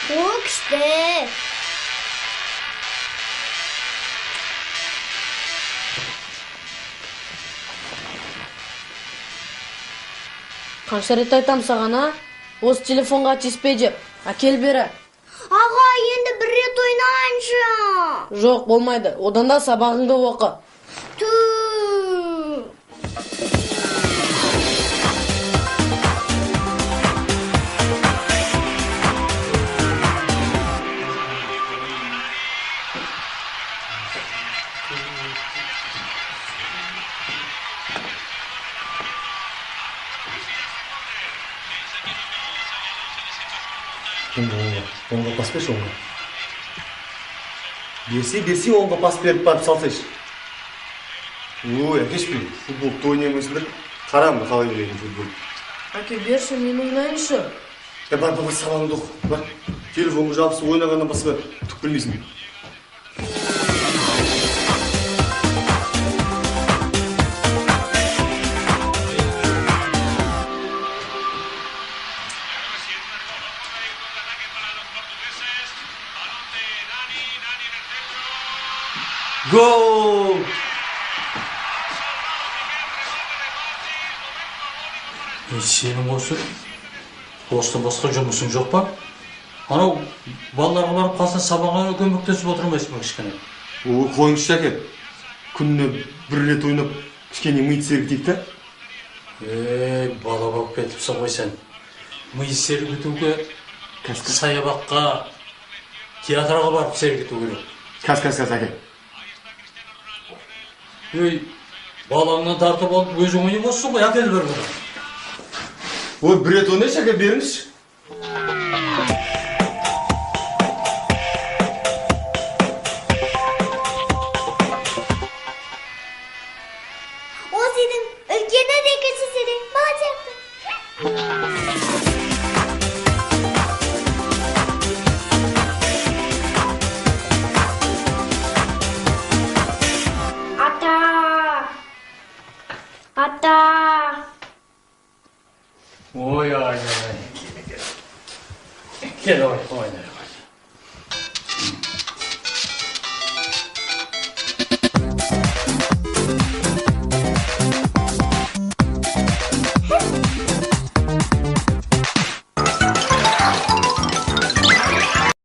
Soğuk işte. Qancha rет aytam sаған, ha? O'z telefonga chispay jep. Kel beri. Ağa, endi bir ret oynayınca. Yo'q, bo'lmaydi. Odan da sabag'ingga o'qi. Tüh. Onga pas beriş onga. Берси, онға пас беріп барып салсайшы. Ой, әкешпей, футболды ойнаймайсыңдар. Қарамын, қалай ойнайтын футбол. Aka bershi, men o'ynayinchi. Бар, сабағыңды оқы. Бар, телефонға жабысып ойнағаннан басқа түк білмейсің. Гол! Сенің осы басқа жұмысың жоқ па? Анау балаларға барып қалса сабағына көмектесіп отырмайсың ба кішкене? Қойыңызшы әке. Күніне бір рет ойнап, кішкене миды сергітейік та? Бала болып кетіпсің ғой сен. Миды сергітуге саябаққа, театрға барып сергіту керек. Кәз, әке. Балаңнан тартып алып өзің ойнап отырсың ғой, әкел бір бұны. Bir rет ойнайшы әке, беріңізші. O senin ülkene de kötü senin. Balacaktın. Ata. Ой, Gel oraya.